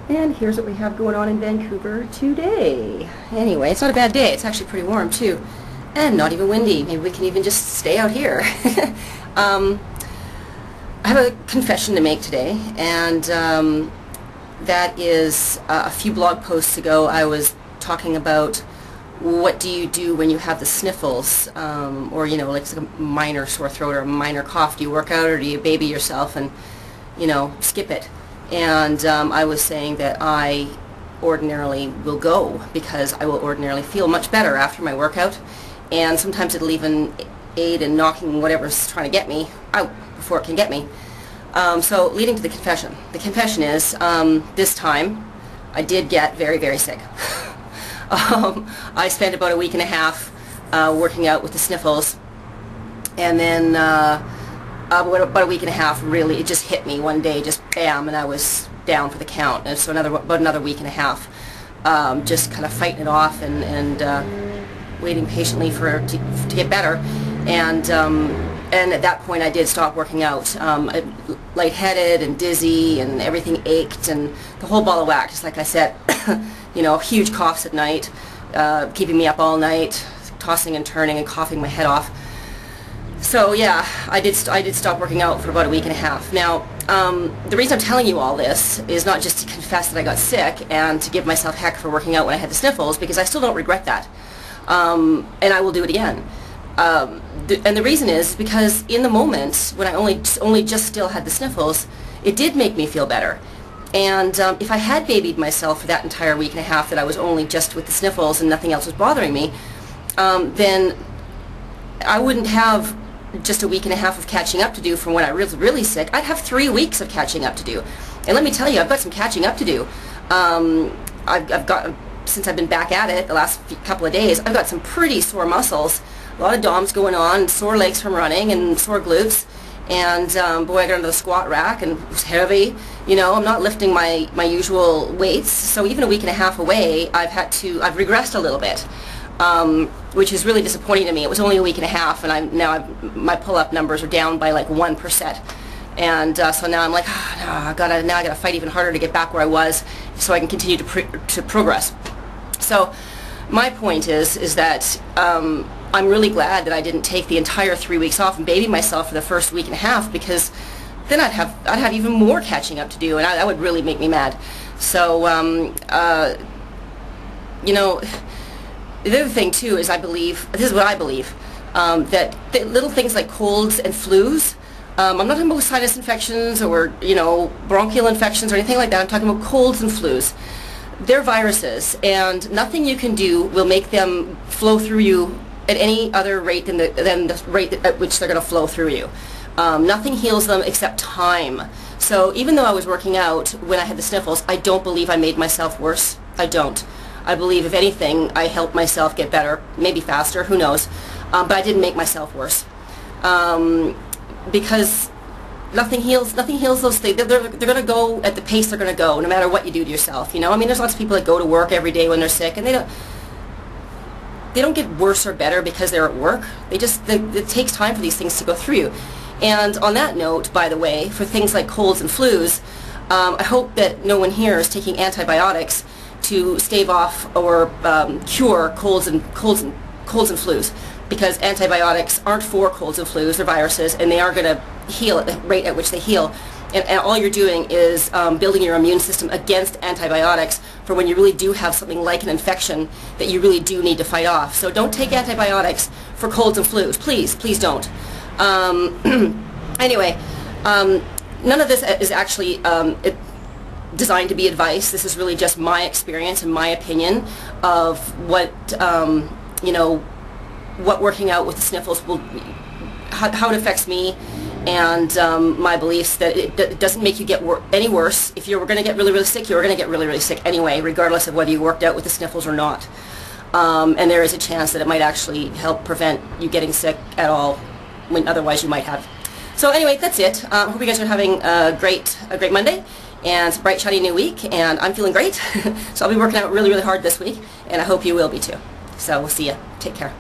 And here's what we have going on in Vancouver today. Anyway, it's not a bad day. It's actually pretty warm too. And not even windy. Maybe we can even just stay out here. I have a confession to make today, and that is a few blog posts ago I was talking about what do you do when you have the sniffles, or like a minor sore throat or a minor cough. Do you work out or do you baby yourself and skip it? And I was saying that I ordinarily will go because I will ordinarily feel much better after my workout, and sometimes it'll even aid in knocking whatever's trying to get me out before it can get me. So leading to the confession. The confession is this time I did get very, very sick. I spent about a week and a half working out with the sniffles, and then about a week and a half, really, it just hit me one day, just bam, and I was down for the count. And so about another week and a half, just kind of fighting it off and waiting patiently for it to get better. And at that point, I did stop working out. Lightheaded and dizzy, and everything ached, and the whole ball of wax. Just like I said, huge coughs at night, keeping me up all night, tossing and turning and coughing my head off. So yeah, I did stop working out for about a week and a half. Now, the reason I'm telling you all this is not just to confess that I got sick and to give myself heck for working out when I had the sniffles, because I still don't regret that, and I will do it again. And the reason is because in the moment when I only just still had the sniffles, it did make me feel better. And if I had babied myself for that entire week and a half that I was only just with the sniffles and nothing else was bothering me, then I wouldn't have just a week and a half of catching up to do from when I was really sick. I'd have 3 weeks of catching up to do. And let me tell you, I've got some catching up to do. I've got, since I've been back at it the last couple of days, I've got some pretty sore muscles, a lot of DOMs going on, sore legs from running, and sore glutes. And boy, I got under the squat rack and it was heavy. I'm not lifting my usual weights, so even a week and a half away, I've regressed a little bit. Which is really disappointing to me. It was only a week and a half, and my pull-up numbers are down by like 1%, and so now I'm like, I gotta fight even harder to get back where I was, so I can continue to progress. So my point is that I'm really glad that I didn't take the entire 3 weeks off and baby myself for the first week and a half, because then I'd have even more catching up to do, and that would really make me mad. So the other thing too is, I believe, this is what I believe, that little things like colds and flus, I'm not talking about sinus infections or bronchial infections or anything like that. I'm talking about colds and flus. They're viruses, and nothing you can do will make them flow through you at any other rate than the rate at which they're going to flow through you. Nothing heals them except time. So even though I was working out when I had the sniffles, I don't believe I made myself worse. I don't. I believe, if anything, I helped myself get better, maybe faster, who knows, but I didn't make myself worse, because nothing heals those things. They're going to go at the pace they're going to go, no matter what you do to yourself. I mean, there's lots of people that go to work every day when they're sick, and they don't get worse or better because they're at work. It takes time for these things to go through you. And on that note, by the way, for things like colds and flus, I hope that no one here is taking antibiotics to stave off or cure colds and flus, because antibiotics aren't for colds and flus. They're viruses, and they are going to heal at the rate at which they heal. And all you're doing is building your immune system against antibiotics for when you really do have something like an infection that you really do need to fight off. So don't take antibiotics for colds and flus. Please, please don't. Anyway, none of this is actually designed to be advice. This is really just my experience and my opinion of what what working out with the sniffles will, how it affects me, and my beliefs that it doesn't make you get any worse. If you were going to get really, really sick, you were going to get really, really sick anyway, regardless of whether you worked out with the sniffles or not. And there is a chance that it might actually help prevent you getting sick at all, when otherwise you might have. So anyway, that's it. Hope you guys are having a great Monday, and it's a bright, shiny new week, and I'm feeling great. So I'll be working out really, really hard this week, and I hope you will be too. So we'll see you. Take care.